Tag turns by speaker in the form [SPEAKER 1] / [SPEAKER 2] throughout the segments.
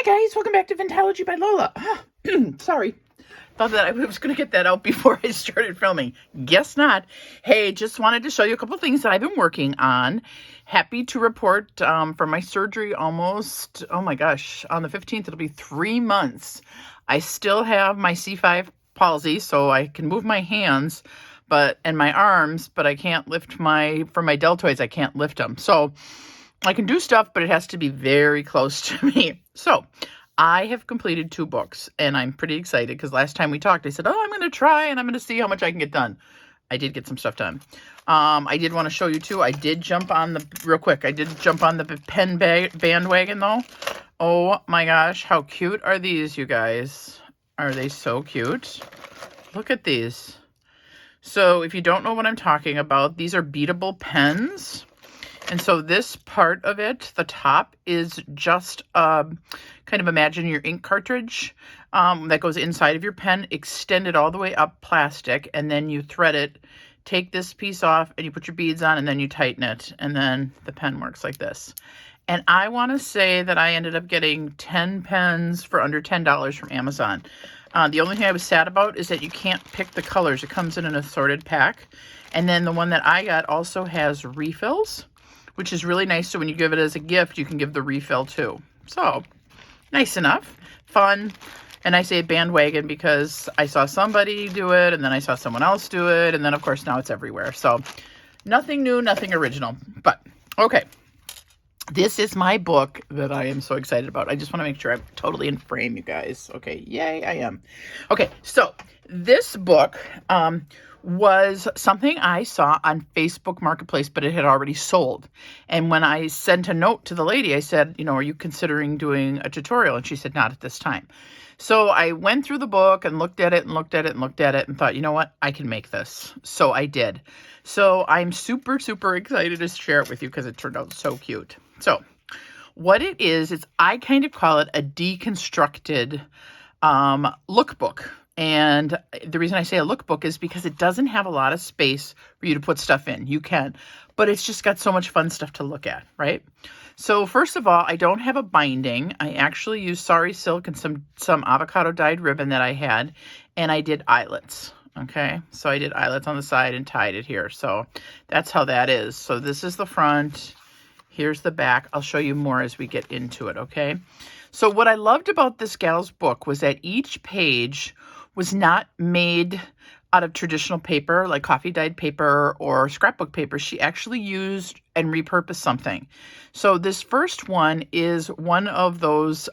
[SPEAKER 1] guys, welcome back to Ventology by Lola. Sorry, thought that I was going to get that out before I started filming. Guess not. Hey, just wanted to show you a couple things that I've been working on. Happy to report from my surgery almost, oh my gosh, on the 15th, it'll be 3 months. I still have my C5 palsy, so I can move my hands and my arms, but I can't lift for my deltoids, I can't lift them. So I can do stuff, but it has to be very close to me. So I have completed 2 books, and I'm pretty excited because last time we talked, I said, I'm going to try and I'm going to see how much I can get done. I did get some stuff done. I did want to show you too. I did jump on the pen bandwagon though. Oh my gosh, how cute are these, you guys? Are they so cute? Look at these. So if you don't know what I'm talking about, these are beatable pens. And so this part of it, the top, is just kind of imagine your ink cartridge that goes inside of your pen, extend it all the way up plastic, and then you thread it, take this piece off, and you put your beads on, and then you tighten it, and then the pen works like this. And I want to say that I ended up getting 10 pens for under $10 from Amazon. The only thing I was sad about is that you can't pick the colors. It comes in an assorted pack. And then the one that I got also has refills, which is really nice. So when you give it as a gift, you can give the refill too. So nice enough, fun. And I say bandwagon because I saw somebody do it, and then I saw someone else do it, and then of course now it's everywhere. So nothing new, nothing original, but okay. This is my book that I am so excited about. I just want to make sure I'm totally in frame, you guys. Okay, yay, I am. Okay, so this book was something I saw on Facebook Marketplace, but it had already sold. And when I sent a note to the lady, I said, are you considering doing a tutorial? And she said, not at this time. So I went through the book and looked at it and looked at it and looked at it and thought, you know what, I can make this. So I did. So I'm super, super excited to share it with you because it turned out so cute. So what it is I kind of call it a deconstructed lookbook. And the reason I say a lookbook is because it doesn't have a lot of space for you to put stuff in. You can, but it's just got so much fun stuff to look at, right? So first of all, I don't have a binding. I actually used Sari silk and some avocado dyed ribbon that I had, and I did eyelets. Okay, so I did eyelets on the side and tied it here. So that's how that is. So this is the front. Here's the back. I'll show you more as we get into it, okay? So what I loved about this gal's book was that each page was not made out of traditional paper, like coffee dyed paper or scrapbook paper. She actually used and repurposed something. So this first one is one of those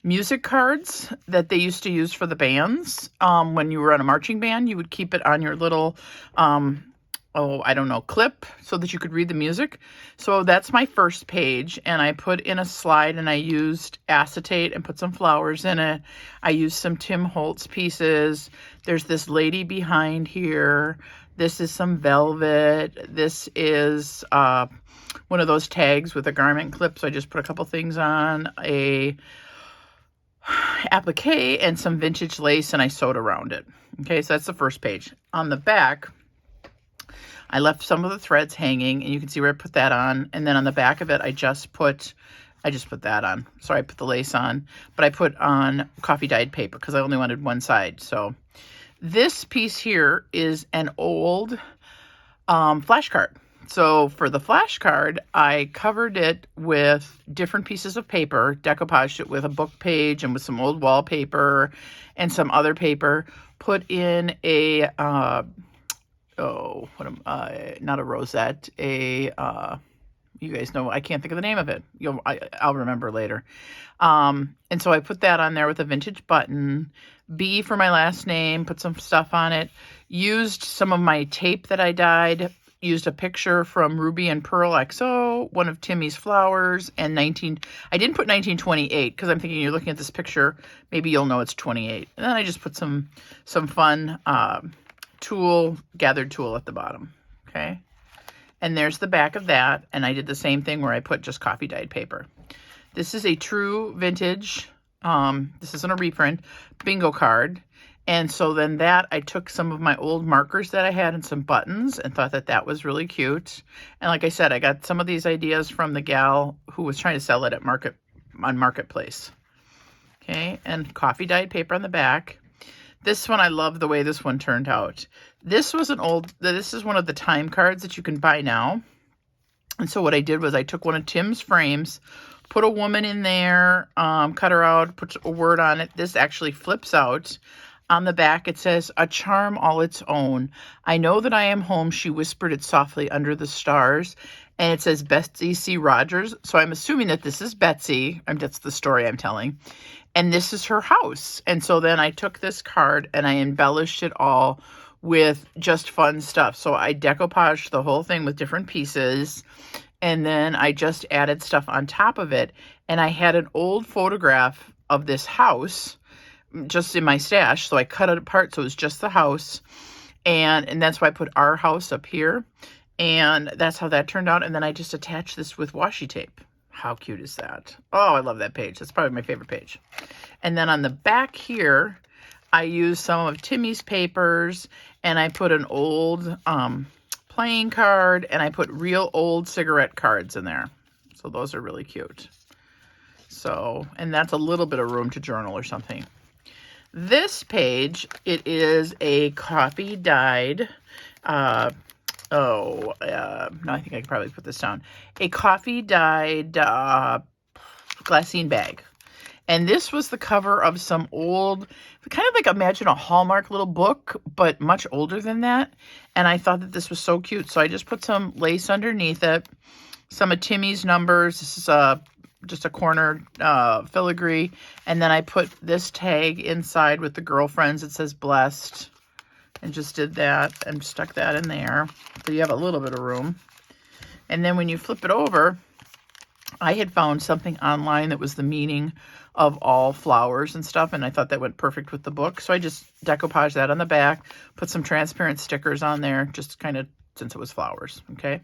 [SPEAKER 1] music cards that they used to use for the bands. When you were on a marching band, you would keep it on your little clip so that you could read the music. So that's my first page, and I put in a slide and I used acetate and put some flowers in it. I used some Tim Holtz pieces. There's this lady behind here. This is some velvet. This is one of those tags with a garment clip. So I just put a couple things on, a applique and some vintage lace, and I sewed around it. Okay, so that's the first page. On the back, I left some of the threads hanging, and you can see where I put that on. And then on the back of it, I just put that on. Sorry, I put the lace on, but I put on coffee dyed paper because I only wanted one side. So this piece here is an old flashcard. So for the flashcard, I covered it with different pieces of paper, decoupaged it with a book page and with some old wallpaper and some other paper, put in a not a rosette, you guys know, I can't think of the name of it. I'll remember later. And so I put that on there with a vintage button, B for my last name, put some stuff on it, used some of my tape that I dyed, used a picture from Ruby&PearlXO, one of Timmy's flowers, and I didn't put 1928 because I'm thinking you're looking at this picture, maybe you'll know it's 28. And then I just put some fun, gathered tulle at the bottom, okay? And there's the back of that, and I did the same thing where I put just coffee dyed paper. This is a true vintage, this isn't a reprint, bingo card. And so then I took some of my old markers that I had and some buttons and thought that was really cute. And like I said, I got some of these ideas from the gal who was trying to sell it at
[SPEAKER 2] on Marketplace. Okay, and coffee dyed paper on the back. This one, I love the way this one turned out. This is one of the time cards that you can buy now. And so what I did was I took one of Tim's frames, put a woman in there, cut her out, put a word on it. This actually flips out. On the back, it says, "A charm all its own. I know that I am home," she whispered it softly under the stars. And it says Betsy C. Rogers. So I'm assuming that this is Betsy. That's the story I'm telling. And this is her house. And so then I took this card and I embellished it all with just fun stuff. So I decoupaged the whole thing with different pieces. And then I just added stuff on top of it. And I had an old photograph of this house just in my stash. So I cut it apart so it was just the house. And that's why I put our house up here. And that's how that turned out. And then I just attached this with washi tape. How cute is that? Oh, I love that page. That's probably my favorite page. And then on the back here, I used some of Timmy's papers, and I put an old playing card, and I put real old cigarette cards in there. So those are really cute. So, and that's a little bit of room to journal or something. This page, it is a coffee dyed, no, I think I could probably put this down. A coffee dyed glassine bag. And this was the cover of some old, kind of like imagine a Hallmark little book, but much older than that. And I thought that this was so cute. So I just put some lace underneath it, some of Timmy's numbers. This is just a corner filigree. And then I put this tag inside with the girlfriends. It says blessed. And just did that and stuck that in there. So you have a little bit of room. And then when you flip it over, I had found something online that was the meaning of all flowers and stuff. And I thought that went perfect with the book. So I just decoupaged that on the back, put some transparent stickers on there, just kind of since it was flowers. Okay.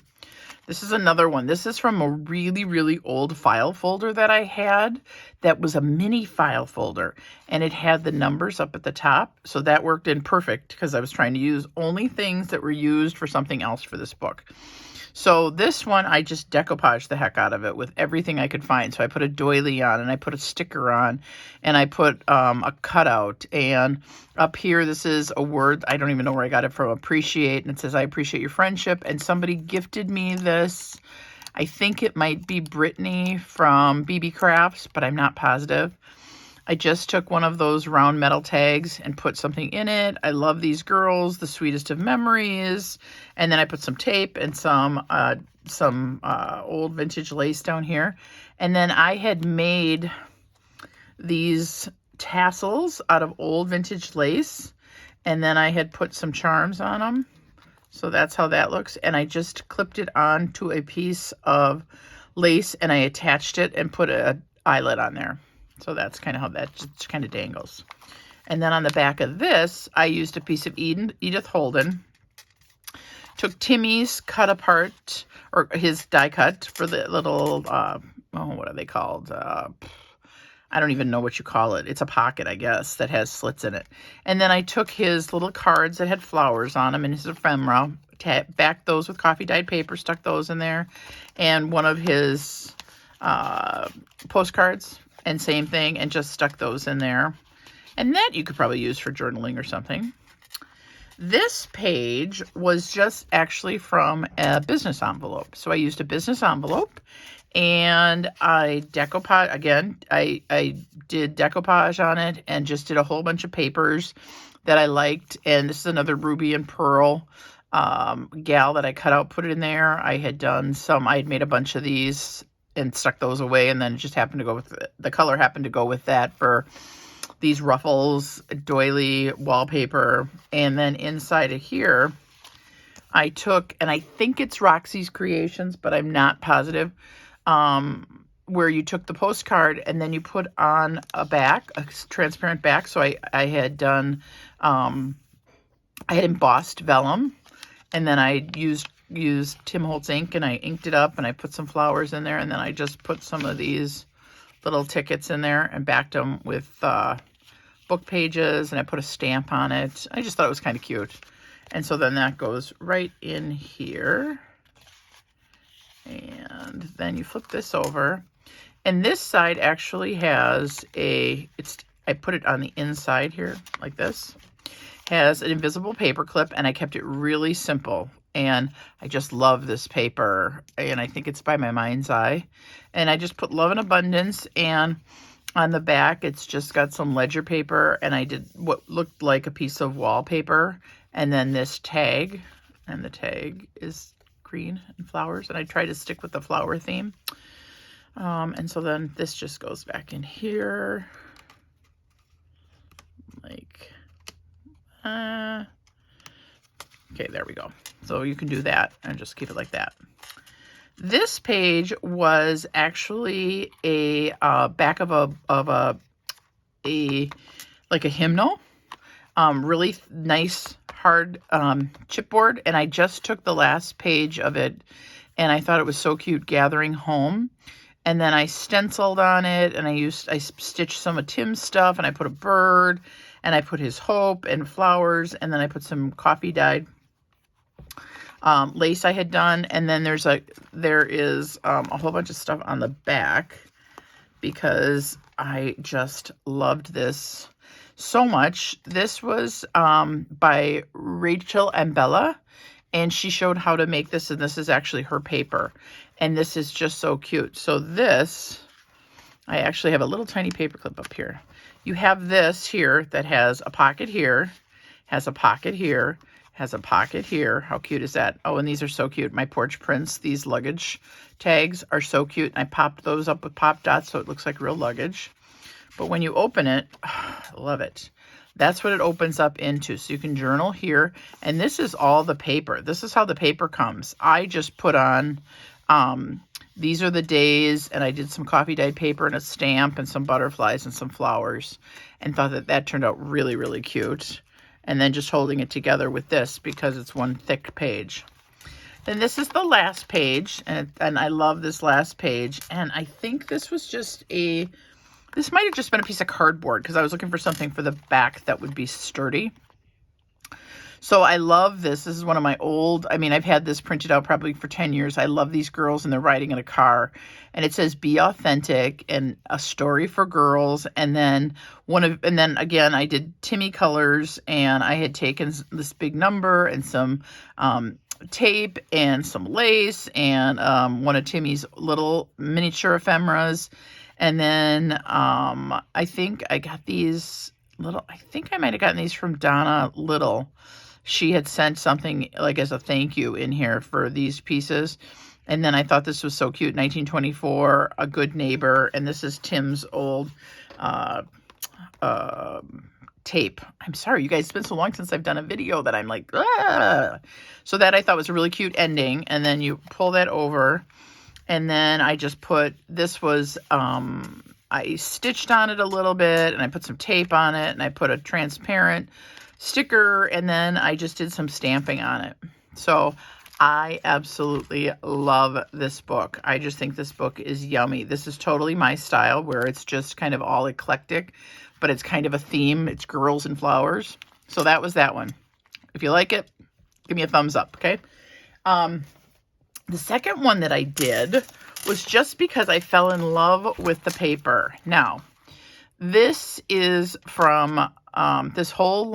[SPEAKER 2] This is another one. This is from a really, really old file folder that I had that was a mini file folder, and it had the numbers up at the top. So that worked in perfect because I was trying to use only things that were used for something else for this book. So this one, I just decoupaged the heck out of it with everything I could find. So I put a doily on, and I put a sticker on, and I put a cutout. And up here, this is a word, I don't even know where I got it from, appreciate. And it says, "I appreciate your friendship." And somebody gifted me this. I think it might be Brittany from BB Crafts, but I'm not positive. I just took one of those round metal tags and put something in it. I love these girls, the sweetest of memories. And then I put some tape and some old vintage lace down here. And then I had made these tassels out of old vintage lace. And then I had put some charms on them. So that's how that looks. And I just clipped it onto a piece of lace, and I attached it and put an eyelet on there. So that's kind of how that just kind of dangles. And then on the back of this, I used a piece of Edith Holden. Took Timmy's cut apart, or his die cut for the little, what are they called? I don't even know what you call it. It's a pocket, I guess, that has slits in it. And then I took his little cards that had flowers on them and his ephemera, backed those with coffee dyed paper, stuck those in there. And one of his postcards, and same thing, and just stuck those in there. And that you could probably use for journaling or something. This page was just actually from a business envelope. So I used a business envelope, and I decoupage, again, I did decoupage on it and just did a whole bunch of papers that I liked. And this is another Ruby and Pearl gal that I cut out, put it in there. I had made a bunch of these and stuck those away, and then it just happened to go with the color happened to go with that for these ruffles, doily, wallpaper. And then inside of here, I took, and I think it's Roxy's Creations, but I'm not positive, where you took the postcard and then you put on a transparent back. So I had done, I had embossed vellum, and then I used Tim Holtz ink, and I inked it up, and I put some flowers in there, and then I just put some of these little tickets in there and backed them with book pages, and I put a stamp on it. I just thought it was kind of cute. And so then that goes right in here. And then you flip this over, And this side actually has I put it on the inside here like this, has an invisible paper clip, and I kept it really simple. And I just love this paper, and I think it's by My Mind's Eye. And I just put Love and Abundance, and on the back, it's just got some ledger paper, and I did what looked like a piece of wallpaper, and then this tag, and the tag is green and flowers, and I try to stick with the flower theme. And so then this just goes back in here, like, okay, there we go. So you can do that and just keep it like that. This page was actually a back of a like a hymnal, really nice hard chipboard, and I just took the last page of it, and I thought it was so cute, Gathering Home. And then I stenciled on it, and I stitched some of Tim's stuff, and I put a bird, and I put his hope and flowers, and then I put some coffee dyed lace I had done. And then there is a whole bunch of stuff on the back because I just loved this so much. This was by Rachel and Bella, and she showed how to make this, and this is actually her paper. And this is just so cute. So this, I actually have a little tiny paper clip up here. You have this here that has a pocket here, has a pocket here, has a pocket here. How cute is that? Oh, and these are so cute. My porch prints, these luggage tags are so cute. And I popped those up with pop dots so it looks like real luggage. But when you open it, I love it. That's what it opens up into. So you can journal here. And this is all the paper. This is how the paper comes. I just put on, these are the days, and I did some coffee dyed paper and a stamp and some butterflies and some flowers, and thought that turned out really, really cute. And then just holding it together with this because it's one thick page. Then this is the last page, and I love this last page. And I think this was just this might have just been a piece of cardboard because I was looking for something for the back that would be sturdy. So I love this. This is one of my I've had this printed out probably for 10 years. I love these girls, and they're riding in a car. And it says, be authentic, and a story for girls. And then again, I did Timmy colors, and I had taken this big number and some tape and some lace and one of Timmy's little miniature ephemeras. And then I think I got these I think I might have gotten these from Donna Little. She had sent something like as a thank you in here for these pieces. And then I thought this was so cute. 1924, A Good Neighbor. And this is Tim's old tape. I'm sorry, you guys, it's been so long since I've done a video that I'm like, ah! So that I thought was a really cute ending. And then you pull that over. And then I just put, this was, I stitched on it a little bit, and I put some tape on it, and I put a transparent sticker, and then I just did some stamping on it. So I absolutely love this book. I just think this book is yummy. This is totally my style, where it's just kind of all eclectic, but it's kind of a theme. It's girls and flowers. So that was that one. If you like it, give me a thumbs up, okay? The second one that I did was just because I fell in love with the paper. Now, this is from, this whole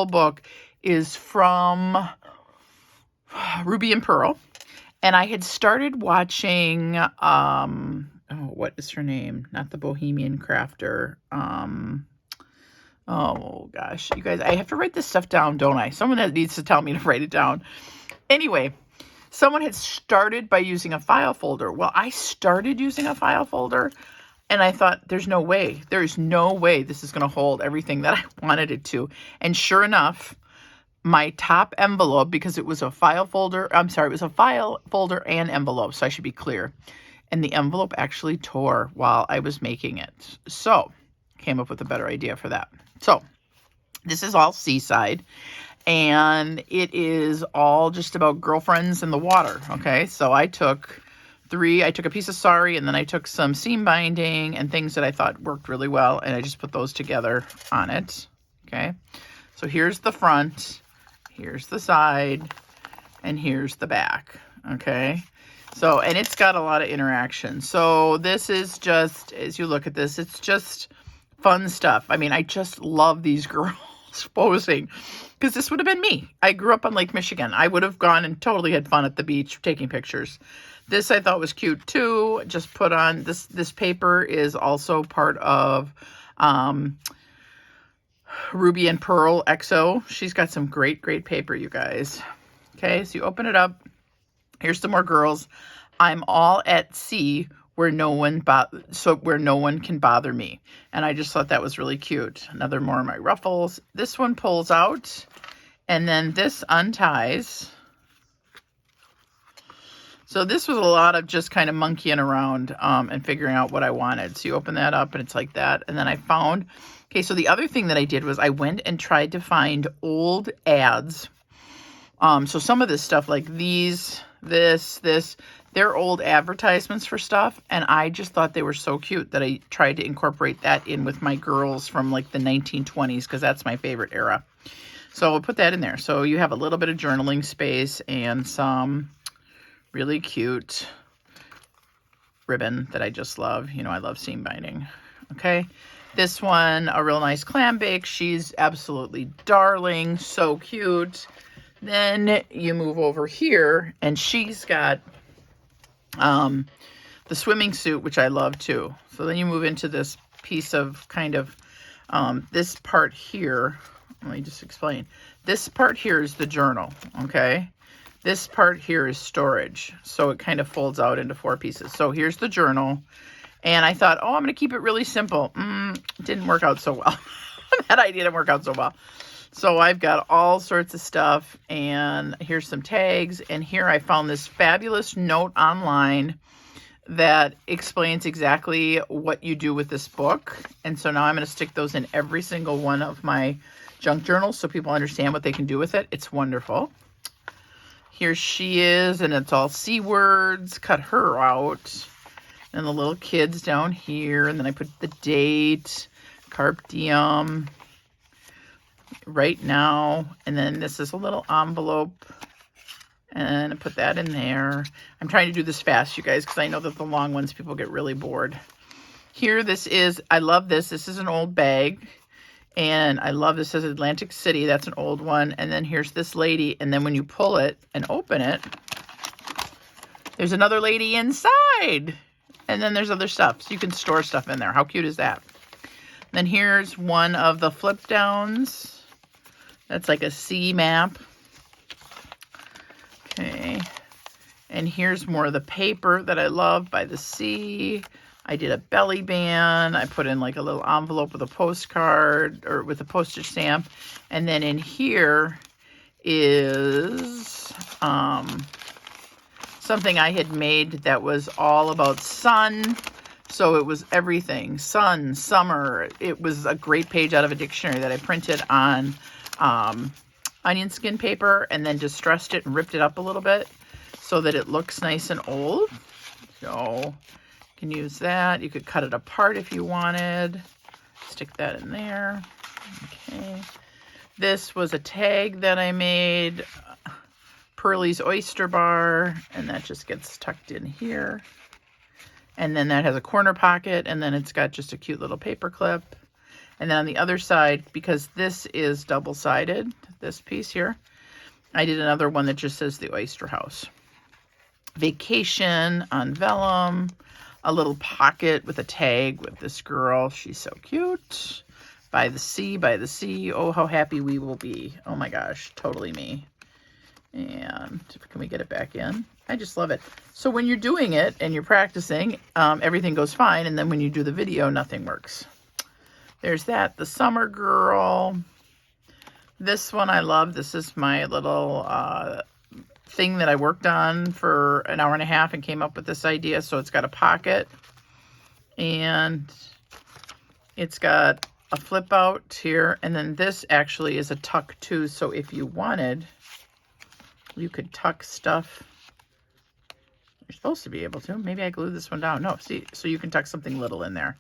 [SPEAKER 2] book is from Ruby and Pearl. And I had started watching, what is her name? Not the Bohemian Crafter. Oh gosh, you guys, I have to write this stuff down, don't I? Someone that needs to tell me to write it down. Anyway, someone had started by using a file folder. Well, I started using a file folder, and I thought, there's no way. There is no way this is going to hold everything that I wanted it to. And sure enough, my top envelope, because it was a file folder, it was a file folder and envelope, so I should be clear. And the envelope actually tore while I was making it. So, came up with a better idea for that. So, this is all Seaside. And it is all just about girlfriends in the water, okay? So I took a piece of sari, and then I took some seam binding and things that I thought worked really well, and I just put those together on it, okay? So here's the front, here's the side, and here's the back, okay? So, and it's got a lot of interaction. So this is just, as you look at this, it's just fun stuff. I mean, I just love these girls posing, because this would have been me. I grew up on Lake Michigan. I would have gone and totally had fun at the beach taking pictures. This I thought was cute too. Just put on this paper is also part of Ruby&PearlXO. She's got some great paper, you guys. Okay, so you open it up. Here's some more girls. I'm all at sea where no one can bother me. And I just thought that was really cute. Another more of my ruffles. This one pulls out, and then this unties. So this was a lot of just kind of monkeying around and figuring out what I wanted. So you open that up and it's like that. And then I found, okay, so the other thing that I did was I went and tried to find old ads. So some of this stuff like these, this, they're old advertisements for stuff. And I just thought they were so cute that I tried to incorporate that in with my girls from like the 1920s, because that's my favorite era. So I'll put that in there. So you have a little bit of journaling space and some really cute ribbon that I just love. You know, I love seam binding. Okay. This one, a real nice clam bake. She's absolutely darling. So cute. Then you move over here and she's got the swimming suit, which I love too. So then you move into this piece of kind of this part here. Let me just explain. This part here is the journal. Okay. This part here is storage. So it kind of folds out into 4 pieces. So here's the journal. And I thought, oh, I'm going to keep it really simple. It didn't work out so well. That idea didn't work out so well. So I've got all sorts of stuff, and here's some tags. And here I found this fabulous note online that explains exactly what you do with this book. And so now I'm going to stick those in every single one of my junk journals so people understand what they can do with it. It's wonderful. Here she is, and it's all C words. Cut her out. And the little kids down here. And then I put the date, carpe diem, right now. And then this is a little envelope. And I put that in there. I'm trying to do this fast, you guys, because I know that the long ones, people get really bored. Here, this is, I love this. This is an old bag. And I love this. It says Atlantic City. That's an old one. And then here's this lady. And then when you pull it and open it, there's another lady inside. And then there's other stuff. So you can store stuff in there. How cute is that? Then here's one of the flip downs. That's like a sea map. Okay. And here's more of the paper that I love by the sea. I did a belly band. I put in like a little envelope with a postcard or with a postage stamp. And then in here is something I had made that was all about sun. So it was everything. Sun, summer. It was a great page out of a dictionary that I printed on onion skin paper and then distressed it and ripped it up a little bit so that it looks nice and old. So you can use that. You could cut it apart if you wanted. Stick that in there. Okay. This was a tag that I made. Pearly's Oyster Bar, and that just gets tucked in here. And then that has a corner pocket, and then it's got just a cute little paper clip. And then on the other side, because this is double-sided, this piece here, I did another one that just says the Oyster House. Vacation on vellum, a little pocket with a tag with this girl. She's so cute. By the sea, by the sea. Oh, how happy we will be. Oh my gosh, totally me. And can we get it back in? I just love it. So when you're doing it and you're practicing, everything goes fine. And then when you do the video, nothing works. There's that. The Summer Girl. This one I love. This is my little thing that I worked on for an hour and a half and came up with this idea. So it's got a pocket. And it's got a flip out here. And then this actually is a tuck too. So if you wanted, you could tuck stuff. You're supposed to be able to. Maybe I glued this one down. No, see, so you can tuck something little in there.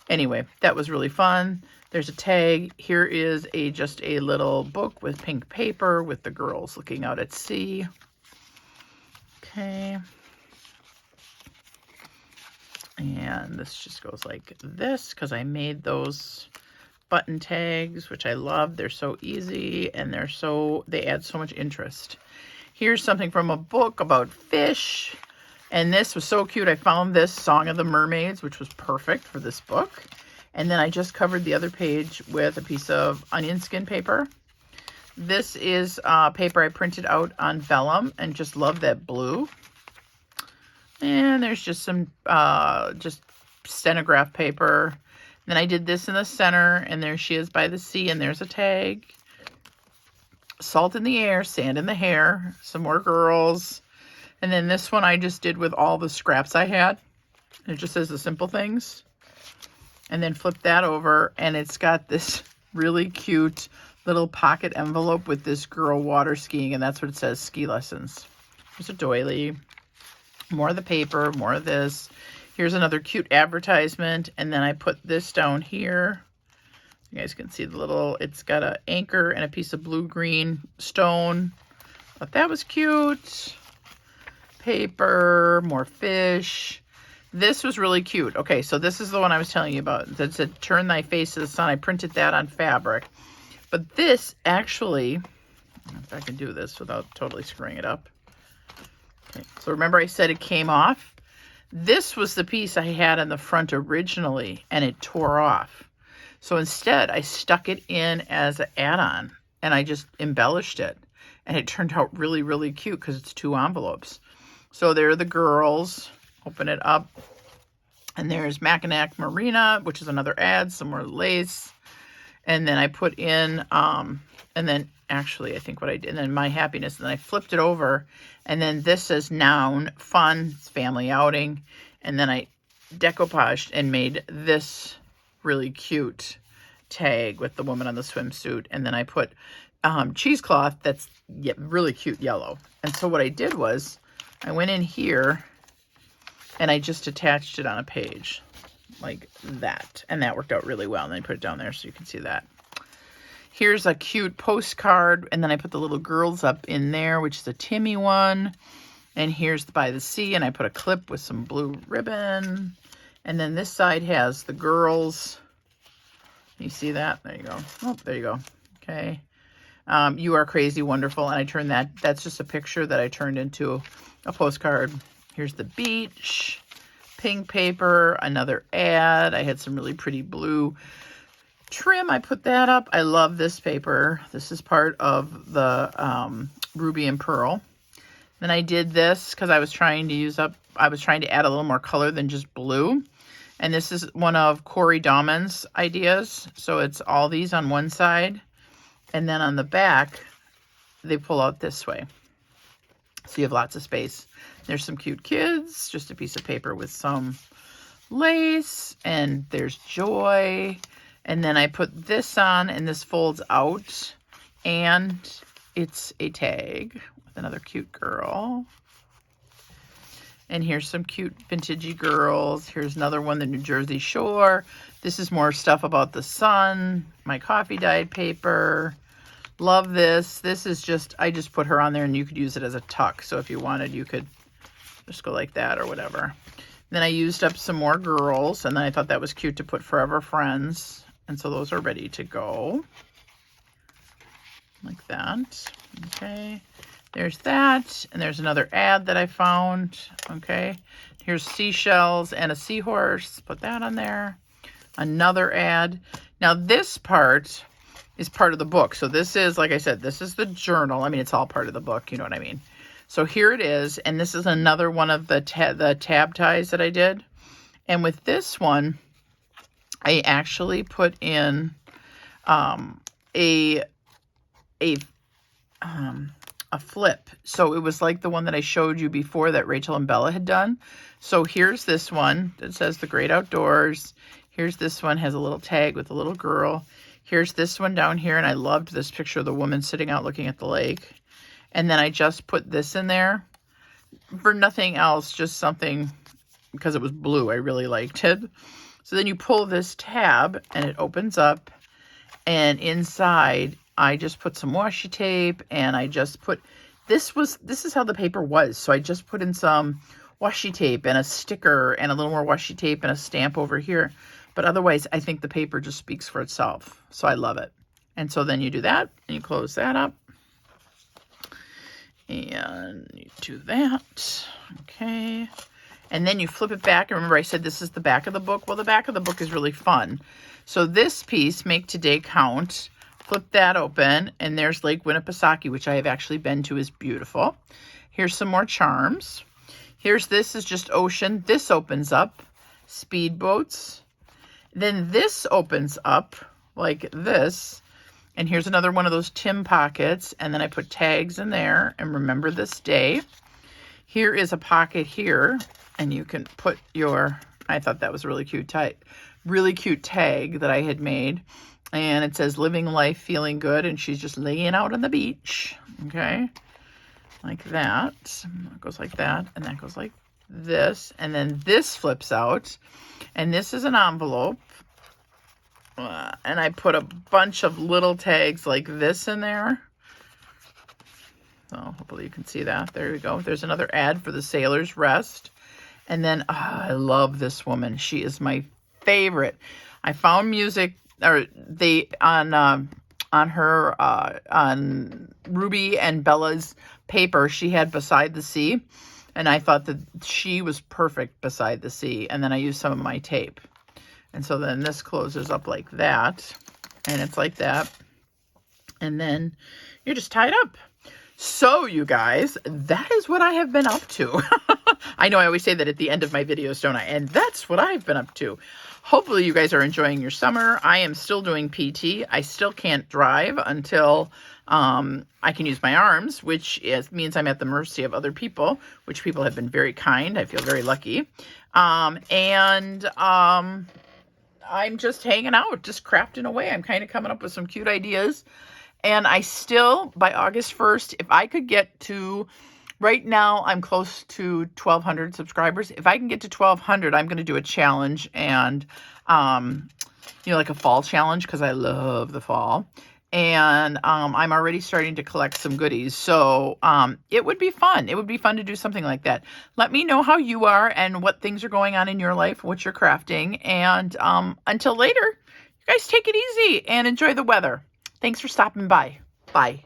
[SPEAKER 2] Anyway, that was really fun. There's a tag. Here is just a little book with pink paper with the girls looking out at sea. Okay. And this just goes like this because I made those button tags, which I love. They're so easy and they add so much interest. Here's something from a book about fish. And this was so cute. I found this Song of the Mermaids, which was perfect for this book. And then I just covered the other page with a piece of onion skin paper. This is paper I printed out on vellum and just love that blue. And there's just some just stenograph paper. Then I did this in the center, and there she is by the sea, and there's a tag. Salt in the air, sand in the hair, some more girls. And then this one I just did with all the scraps I had. It just says the simple things. And then flip that over, and it's got this really cute little pocket envelope with this girl water skiing, and that's what it says, ski lessons. There's a doily. More of the paper, more of this. Here's another cute advertisement, and then I put this down here. You guys can see the little, it's got an anchor and a piece of blue-green stone. Thought that was cute. Paper, more fish. This was really cute. Okay, so this is the one I was telling you about. That said, turn thy face to the sun. I printed that on fabric. But this actually, if I can do this without totally screwing it up. Okay, so remember I said it came off? This was the piece I had in the front originally, and it tore off. So instead, I stuck it in as an add-on, and I just embellished it. And it turned out really, really cute because it's 2 envelopes. So there are the girls. Open it up. And there's Mackinac Marina, which is another ad, some more lace. And then I put in, and then actually I think what I did, and then My Happiness, and then I flipped it over. And then this says noun, fun, it's family outing. And then I decoupaged and made this really cute tag with the woman on the swimsuit. And then I put cheesecloth that's really cute yellow. And so what I did was I went in here and I just attached it on a page like that. And that worked out really well. And then I put it down there so you can see that. Here's a cute postcard. And then I put the little girls up in there, which is a Timmy one. And here's the By the Sea. And I put a clip with some blue ribbon. And then this side has the girls. You see that? There you go. Oh, there you go. Okay. You Are Crazy, Wonderful. And I turned that's just a picture that I turned into a postcard. Here's the beach, pink paper, another ad. I had some really pretty blue trim. I put that up. I love this paper. This is part of the Ruby and Pearl. Then I did this because I was trying to add a little more color than just blue. And this is one of Corey Dahman's ideas. So it's all these on one side. And then on the back, they pull out this way. So you have lots of space. There's some cute kids, just a piece of paper with some lace, and there's joy. And then I put this on, and this folds out, and it's a tag with another cute girl. And here's some cute vintagey girls. Here's another one, the New Jersey Shore. This is more stuff about the sun, my coffee dyed paper. Love this. This is just, I just put her on there and you could use it as a tuck. So if you wanted, you could just go like that or whatever. Then I used up some more girls, and then I thought that was cute to put Forever Friends. And so those are ready to go. Like that. Okay. There's that. And there's another ad that I found. Okay. Here's seashells and a seahorse. Put that on there. Another ad. Now this part is part of the book. So this is, like I said, this is the journal. I mean, it's all part of the book. You know what I mean? So here it is. And this is another one of the tab ties that I did. And with this one, I actually put in a flip. So it was like the one that I showed you before that Rachel and Bella had done. So here's this one that says The Great Outdoors. Here's this one, has a little tag with a little girl. Here's this one down here, and I loved this picture of the woman sitting out looking at the lake. And then I just put this in there for nothing else, just something because it was blue. I really liked it. So then you pull this tab and it opens up, and inside I just put some washi tape, and I just put, this is how the paper was. So I just put in some washi tape and a sticker and a little more washi tape and a stamp over here. But otherwise, I think the paper just speaks for itself. So I love it. And so then you do that and you close that up. And you do that. Okay. And then you flip it back. And remember I said this is the back of the book? Well, the back of the book is really fun. So this piece, Make Today Count, flip that open. And there's Lake Winnipesaukee, which I have actually been to, is beautiful. Here's some more charms. Here's this is just ocean. This opens up. Speedboats. Then this opens up like this. And here's another one of those Tim pockets. And then I put tags in there. And remember this day. Here is a pocket here. And you can put your, I thought that was a really cute tag that I had made. And it says living life, feeling good. And she's just laying out on the beach. Okay. Like that. It goes like that. And that goes like this. And then this flips out. And this is an envelope. And I put a bunch of little tags like this in there. So hopefully you can see that. There we go. There's another ad for the Sailor's Rest. And then I love this woman. She is my favorite. I found music, or they on Ruby and Bella's paper, she had Beside the Sea. And I thought that she was perfect beside the sea. And then I used some of my tape. And so then this closes up like that. And it's like that. And then you're just tied up. So you guys, that is what I have been up to. I know I always say that at the end of my videos, don't I? And that's what I've been up to. Hopefully you guys are enjoying your summer. I am still doing PT. I still can't drive until I can use my arms, which means I'm at the mercy of other people, which people have been very kind. I feel very lucky. I'm just hanging out, just crafting away. I'm kind of coming up with some cute ideas. And I still, by August 1st, if I could get to, right now I'm close to 1,200 subscribers. If I can get to 1,200, I'm going to do a challenge and, like a fall challenge, because I love the fall. And I'm already starting to collect some goodies. So it would be fun. It would be fun to do something like that. Let me know how you are and what things are going on in your life, what you're crafting. And until later, you guys take it easy and enjoy the weather. Thanks for stopping by. Bye.